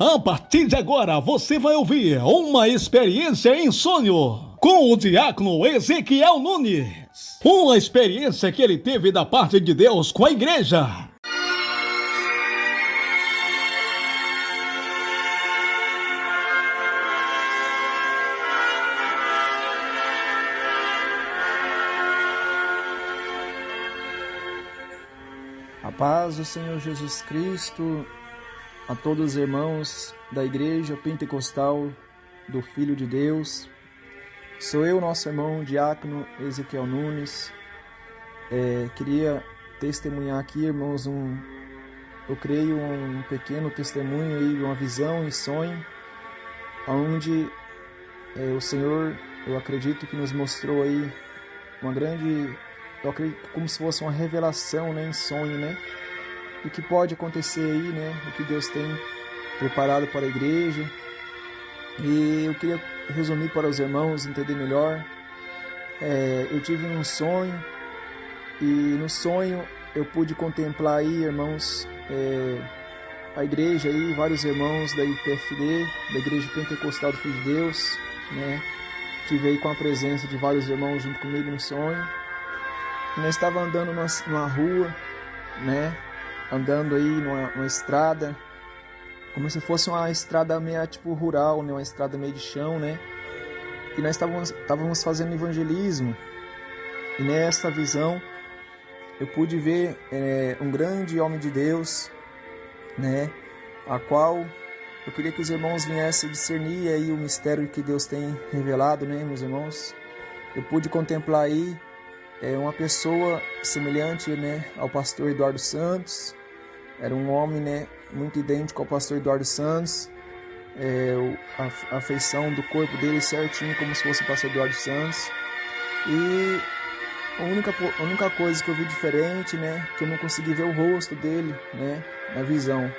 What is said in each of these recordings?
A partir de agora, você vai ouvir uma experiência em sonho com o diácono Ezequiel Nunes. Uma experiência que ele teve da parte de Deus com a igreja. A paz do Senhor Jesus Cristo a todos os irmãos da Igreja Pentecostal do Filho de Deus. Sou eu, nosso irmão diácono Ezequiel Nunes. Queria testemunhar aqui, irmãos, eu creio um pequeno testemunho aí, uma visão e sonho, onde o Senhor, eu acredito que nos mostrou aí uma grande, eu acredito como se fosse uma revelação, né, em sonho, né? O que pode acontecer aí, né? O que Deus tem preparado para a igreja. E eu queria resumir para os irmãos entender melhor. Eu tive um sonho e no sonho eu pude contemplar aí, irmãos, a igreja aí, vários irmãos da IPFD, da Igreja Pentecostal do Filho de Deus, né? Tive aí com a presença de vários irmãos junto comigo no sonho. E nós estávamos andando numa rua, né? Andando aí numa estrada, como se fosse uma estrada meio tipo rural, né? Uma estrada meio de chão, né? E nós estávamos fazendo evangelismo. E nessa visão eu pude ver um grande homem de Deus, né? A qual eu queria que os irmãos viessem discernir aí o mistério que Deus tem revelado, né, meus irmãos? Eu pude contemplar aí uma pessoa semelhante, né, ao pastor Eduardo Santos. Era um homem, né, muito idêntico ao pastor Eduardo Santos. A feição do corpo dele certinho, como se fosse o pastor Eduardo Santos. E a única coisa que eu vi diferente, né, que eu não consegui ver o rosto dele, né, na visão.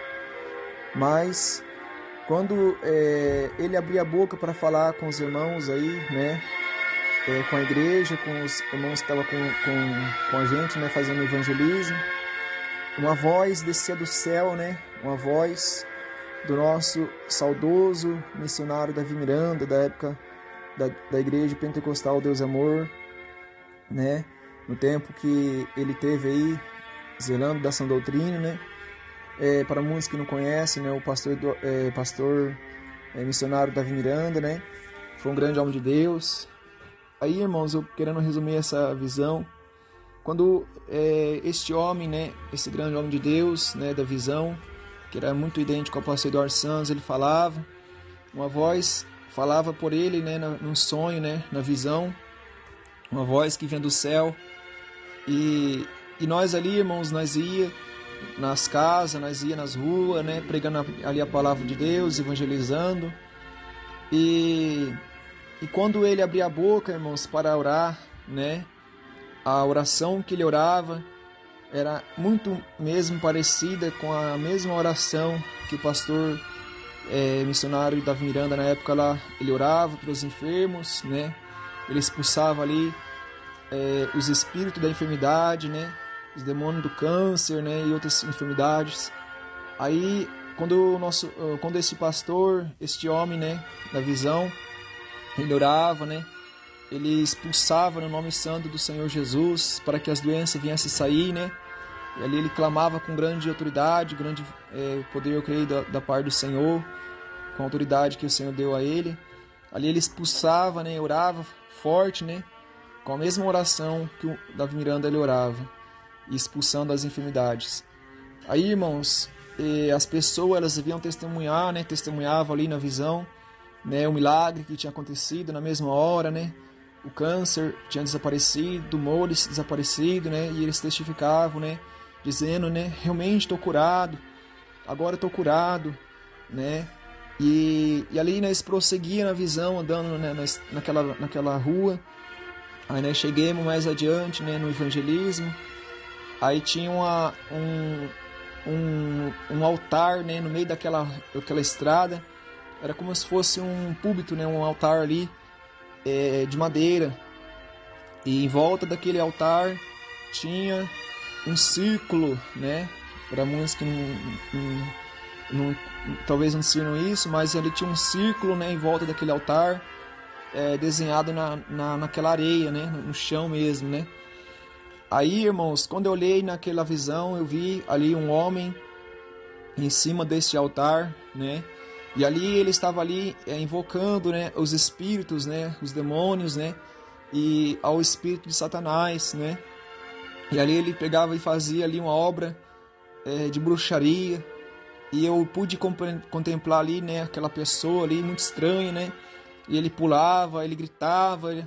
Mas quando ele abria a boca para falar com os irmãos aí, né, com a igreja, com os irmãos que estavam com a gente, né, fazendo evangelismo, uma voz descia do céu, né, uma voz do nosso saudoso missionário Davi Miranda, da época da Igreja Pentecostal Deus Amor, né, no tempo que ele teve aí, zelando da sã doutrina, né, para muitos que não conhecem, né, o pastor missionário Davi Miranda, né, foi um grande homem de Deus. Aí, irmãos, eu querendo resumir essa visão, quando este homem, né, esse grande homem de Deus, né, da visão, que era muito idêntico ao pastor Eduardo Santos, ele falava, uma voz falava por ele, né, num sonho, né, na visão, uma voz que vinha do céu, e nós ali, irmãos, nós ia nas casas, nós ia nas ruas, né, pregando ali a palavra de Deus, evangelizando, e quando ele abria a boca, irmãos, para orar, né, a oração que ele orava era muito mesmo parecida com a mesma oração que o pastor missionário Davi Miranda, na época lá, ele orava pelos enfermos, né, ele expulsava ali os espíritos da enfermidade, né, os demônios do câncer, né, e outras enfermidades. Aí, quando esse pastor, este homem, né, da visão, ele orava, né, ele expulsava no nome santo do Senhor Jesus para que as doenças viessem sair, né, e ali ele clamava com grande autoridade, grande poder, eu creio, da parte do Senhor, com a autoridade que o Senhor deu a ele. Ali ele expulsava, né, orava forte, né, com a mesma oração que o Davi Miranda ele orava, expulsando as enfermidades. Aí, irmãos, as pessoas elas vinham testemunhar, né, testemunhavam ali na visão, né, o milagre que tinha acontecido na mesma hora, né, o câncer tinha desaparecido, tumores desaparecido, né, e eles testificavam, né, dizendo, né, realmente estou curado, agora estou curado, né, e ali nós prosseguíamos na visão, andando, né, naquela rua. Aí nós chegamos mais adiante, né, no evangelismo. Aí tinha um altar, né, no meio daquela estrada. Era como se fosse um púlpito, né, um altar ali de madeira. E em volta daquele altar tinha um círculo, né, para muitos que não talvez não discernam isso, mas ali tinha um círculo, né, em volta daquele altar, desenhado naquela areia, né, no chão mesmo, né. Aí, irmãos, quando eu olhei naquela visão, eu vi ali um homem em cima deste altar, né, e ali ele estava ali invocando, né, os espíritos, né, os demônios, né, e ao espírito de Satanás, né. E ali ele pegava e fazia ali uma obra de bruxaria. E eu pude contemplar ali, né, aquela pessoa ali muito estranha, né. E ele pulava, ele gritava.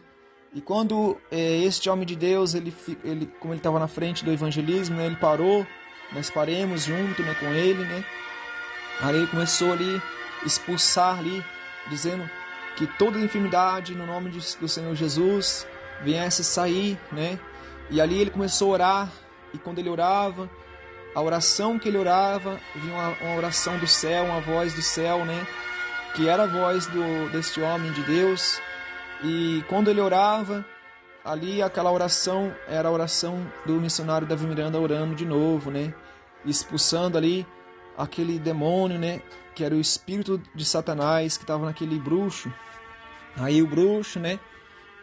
E quando este homem de Deus, ele como ele estava na frente do evangelismo, né, ele parou. Nós paremos junto, né, com ele, né. Aí ele começou ali expulsar ali, dizendo que toda enfermidade no nome do Senhor Jesus viesse sair, né. E ali ele começou a orar, e quando ele orava, a oração que ele orava, vinha uma oração do céu, uma voz do céu, né, que era a voz deste homem de Deus. E quando ele orava, ali aquela oração era a oração do missionário Davi Miranda orando de novo, né, expulsando ali aquele demônio, né, que era o espírito de Satanás que estava naquele bruxo. Aí o bruxo, né,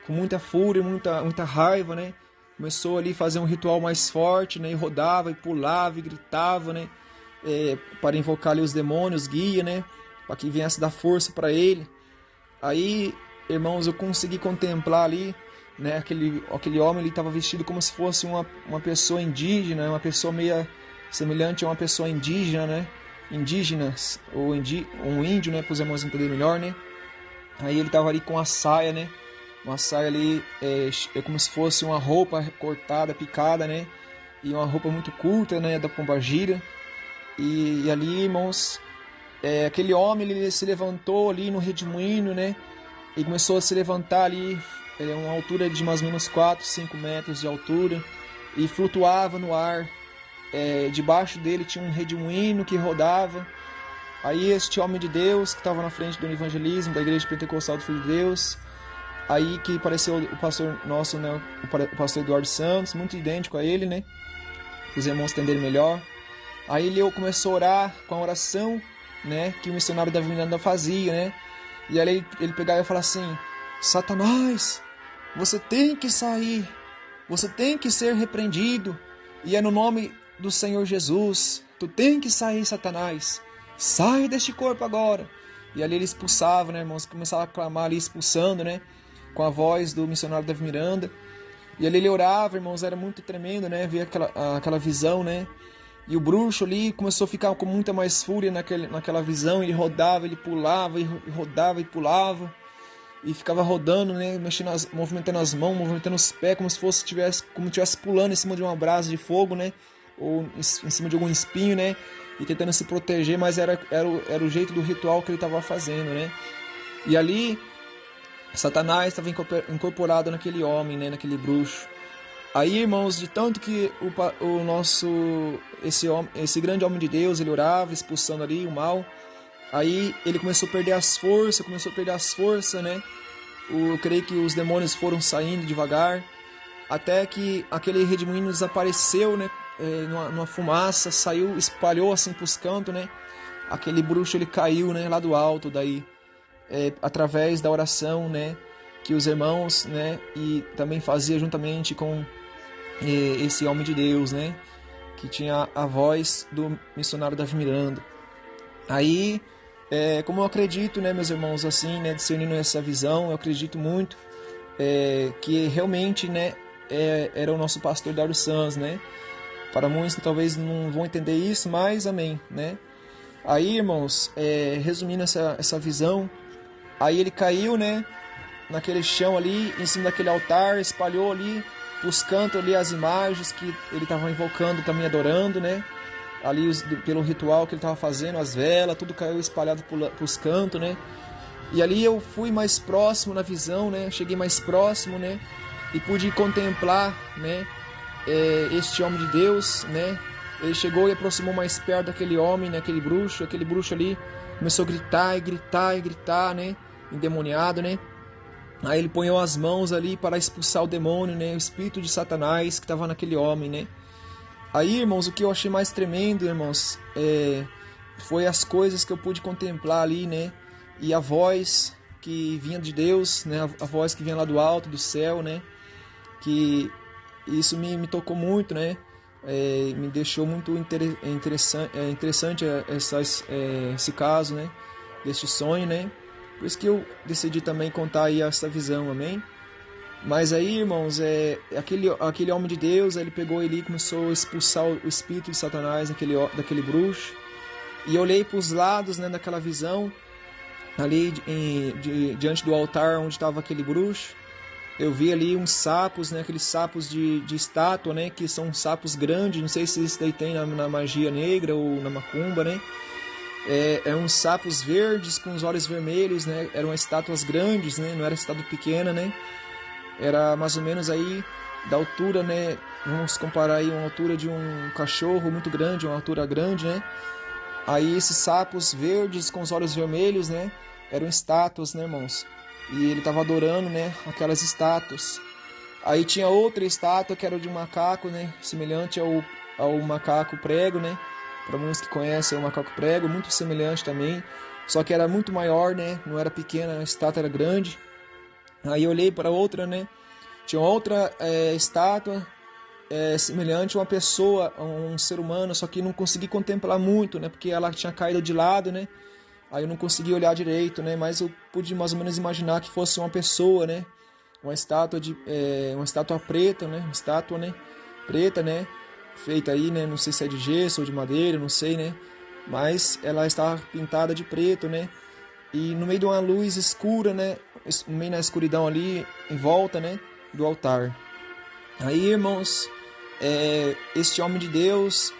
com muita fúria, muita raiva, né, começou ali a fazer um ritual mais forte, né, e rodava, e pulava, e gritava, né, para invocar ali os demônios, guia, né, para que viesse dar força para ele. Aí, irmãos, eu consegui contemplar ali, né, aquele homem, ele estava vestido como se fosse uma pessoa indígena, uma pessoa meio semelhante a uma pessoa indígena, né, indígenas, ou um índio, né, para os irmãos entenderem melhor, né. Aí ele estava ali com a saia, né, uma saia ali, como se fosse uma roupa cortada, picada, né, e uma roupa muito curta, né, da pombagira. E ali, irmãos, aquele homem, ele se levantou ali no redemoinho, né, e começou a se levantar ali, uma altura de mais ou menos 4, 5 metros de altura, e flutuava no ar. Debaixo dele tinha um redemoinho que rodava. Aí este homem de Deus, que estava na frente do evangelismo da Igreja Pentecostal do Filho de Deus, aí que apareceu o pastor nosso, né, o pastor Eduardo Santos, muito idêntico a ele, né, para os irmãos entenderem melhor. Aí ele começou a orar com a oração, né, que o missionário Davi Miranda fazia, né, e aí ele pegava e falava assim: Satanás, você tem que sair, você tem que ser repreendido, e é no nome do Senhor Jesus, tu tem que sair, Satanás, sai deste corpo agora. E ali ele expulsava, né, irmãos, começava a clamar ali, expulsando, né, com a voz do missionário Davi Miranda. E ali ele orava, irmãos, era muito tremendo, né, ver aquela visão, né. E o bruxo ali começou a ficar com muita mais fúria naquela visão. Ele rodava, ele pulava, e rodava e pulava, e ficava rodando, né, movimentando as mãos, movimentando os pés, como se estivesse pulando em cima de uma brasa de fogo, né, ou em cima de algum espinho, né, e tentando se proteger, mas era o jeito do ritual que ele estava fazendo, né. E ali Satanás estava incorporado naquele homem, né, naquele bruxo. Aí, irmãos, de tanto que esse grande homem de Deus, ele orava, expulsando ali o mal, aí ele começou a perder as forças, né. Eu creio que os demônios foram saindo devagar, até que aquele redemoinho desapareceu, né, numa fumaça, saiu, espalhou assim para os cantos, né. Aquele bruxo, ele caiu, né, lá do alto, daí, através da oração, né, que os irmãos, né, e também fazia juntamente com esse homem de Deus, né, que tinha a voz do missionário Davi Miranda. Aí, como eu acredito, né, meus irmãos, assim, né, discernindo essa visão, eu acredito muito que realmente, né, era o nosso pastor Eduardo Santos, né. Para muitos talvez não vão entender isso, mas amém, né. Aí, irmãos, resumindo essa visão, aí ele caiu, né, naquele chão ali, em cima daquele altar, espalhou ali os cantos ali, as imagens que ele estava invocando, também adorando, né, ali pelo ritual que ele estava fazendo, as velas, tudo caiu espalhado para os cantos, né, e ali eu fui mais próximo na visão, né, cheguei mais próximo, né, e pude contemplar, né, este homem de Deus, né. Ele chegou e aproximou mais perto daquele homem, né, aquele bruxo ali começou a gritar, né, endemoniado, né. Aí ele ponhou as mãos ali para expulsar o demônio, né, o espírito de Satanás que estava naquele homem, né. Aí, irmãos, o que eu achei mais tremendo, irmãos, foi as coisas que eu pude contemplar ali, né? E a voz que vinha de Deus, né? A voz que vinha lá do alto, do céu, né? Que isso me tocou muito, né? Me deixou muito interessante esse caso, né? Deste sonho, né? Por isso que eu decidi também contar aí essa visão, amém? Mas aí, irmãos, aquele homem de Deus, ele pegou e começou a expulsar o espírito de Satanás daquele bruxo. E eu olhei para os lados, né, daquela visão, ali diante do altar onde estava aquele bruxo. Eu vi ali uns sapos, né, aqueles sapos de estátua, né, que são sapos grandes. Não sei se isso daí tem na magia negra ou na macumba, né? Uns sapos verdes com os olhos vermelhos, né? Eram estátuas grandes, né? Não era estátua pequena, né? Era mais ou menos aí da altura, né? Vamos comparar aí uma altura de um cachorro muito grande, uma altura grande, né? Aí esses sapos verdes com os olhos vermelhos, né? Eram estátuas, né, irmãos? E ele estava adorando, né? Aquelas estátuas. Aí tinha outra estátua que era de um macaco, né? Semelhante ao macaco prego, né? Para muitos que conhecem o macaco prego, muito semelhante também. Só que era muito maior, né? Não era pequena, a estátua era grande. Aí eu olhei para outra, né? Tinha outra estátua semelhante a uma pessoa, a um ser humano, só que não consegui contemplar muito, né? Porque ela tinha caído de lado, né? Aí eu não consegui olhar direito, né? Mas eu pude mais ou menos imaginar que fosse uma pessoa, né? Uma estátua preta, né? Uma estátua, né? Preta, né? Feita aí, né? Não sei se é de gesso ou de madeira, não sei, né? Mas ela estava pintada de preto, né? E no meio de uma luz escura, né? Meio na escuridão ali, em volta, né? Do altar. Aí, irmãos, este homem de Deus,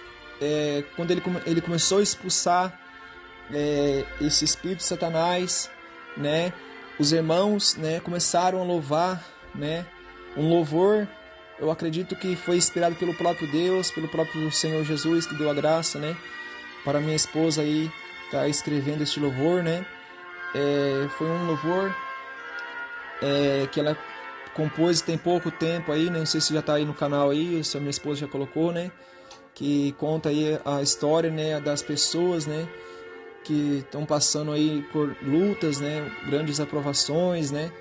quando ele começou a expulsar esse espírito de Satanás, né? Os irmãos, né? Começaram a louvar, né? Um louvor. Eu acredito que foi inspirado pelo próprio Deus, pelo próprio Senhor Jesus, que deu a graça, né? Para minha esposa aí estar escrevendo este louvor, né? Foi um louvor que ela compôs tem pouco tempo aí, né? Não sei se já está aí no canal aí, se a minha esposa já colocou, né? Que conta aí a história, né? Das pessoas, né? Que estão passando aí por lutas, né? Grandes aprovações, né?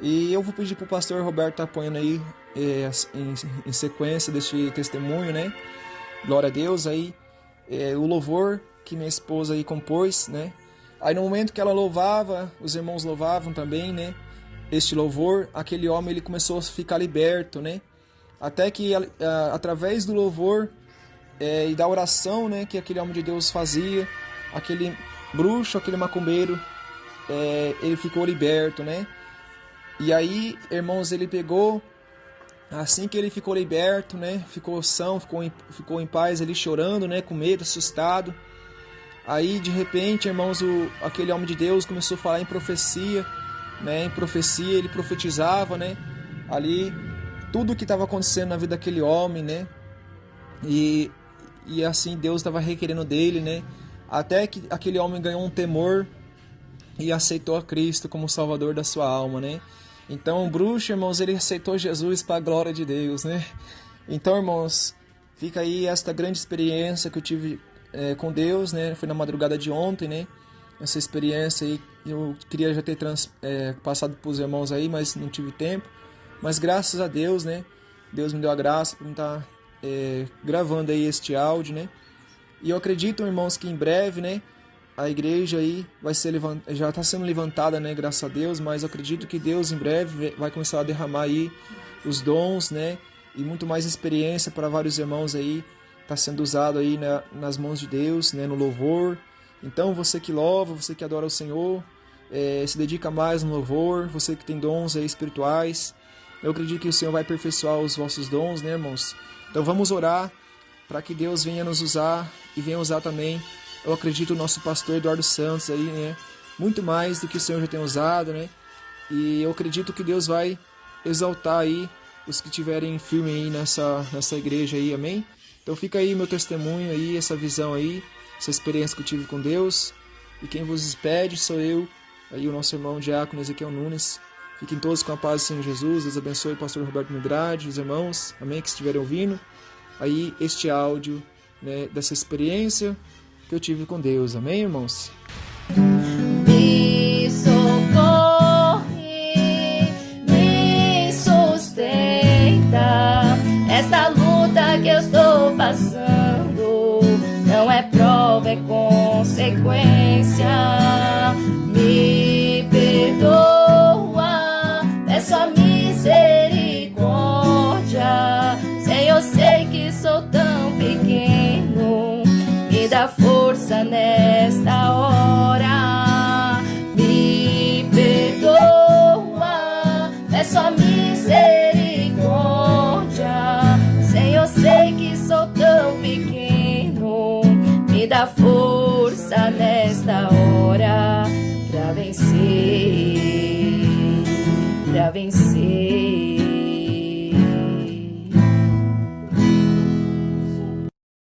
E eu vou pedir para o pastor Roberto estar apoiando aí em sequência deste testemunho, né? Glória a Deus, aí o louvor que minha esposa aí compôs, né? Aí no momento que ela louvava, os irmãos louvavam também, né? Este louvor, aquele homem ele começou a ficar liberto, né? Até que através do louvor e da oração, né? Que aquele homem de Deus fazia, aquele bruxo, aquele macumbeiro, ele ficou liberto, né? E aí, irmãos, ele pegou, assim que ele ficou liberto, né? Ficou são, ficou em paz, ele chorando, né? Com medo, assustado. Aí, de repente, irmãos, aquele homem de Deus começou a falar em profecia, né? Em profecia, ele profetizava, né? Ali, tudo o que estava acontecendo na vida daquele homem, né? E assim, Deus estava requerendo dele, né? Até que aquele homem ganhou um temor e aceitou a Cristo como Salvador da sua alma, né? Então, o bruxo, irmãos, ele aceitou Jesus para a glória de Deus, né? Então, irmãos, fica aí esta grande experiência que eu tive com Deus, né? Foi na madrugada de ontem, né? Essa experiência aí, eu queria já ter passado para os irmãos aí, mas não tive tempo. Mas graças a Deus, né? Deus me deu a graça para estar gravando aí este áudio, né? E eu acredito, irmãos, que em breve, né? A igreja aí vai ser já está sendo levantada, né? Graças a Deus, mas eu acredito que Deus em breve vai começar a derramar aí os dons, né? E muito mais experiência para vários irmãos aí, está sendo usado aí nas mãos de Deus, né? No louvor. Então você que louva, você que adora o Senhor, se dedica mais no louvor, você que tem dons aí espirituais, eu acredito que o Senhor vai aperfeiçoar os vossos dons, né, irmãos? Então vamos orar para que Deus venha nos usar e venha usar também, eu acredito, o nosso pastor Eduardo Santos aí, né? Muito mais do que o Senhor já tem usado, né? E eu acredito que Deus vai exaltar aí os que tiverem firme aí nessa igreja aí, amém? Então fica aí meu testemunho aí, essa visão aí, essa experiência que eu tive com Deus. E quem vos despede sou eu, aí o nosso irmão diácono Ezequiel Nunes. Fiquem todos com a paz do Senhor Jesus. Deus abençoe o pastor Roberto Midrade, os irmãos, amém, que estiverem ouvindo aí este áudio, né, dessa experiência que eu tive com Deus. Amém, irmãos? Me socorre, me sustenta. Esta luta que eu estou passando não é prova, é consequência. Me perdoa, peço a misericórdia. Senhor, eu sei que sou tão pequeno, me dá força nesta hora. Me perdoa, peço a misericórdia. Senhor, eu sei que sou tão pequeno, me dá força nesta hora pra vencer, pra vencer.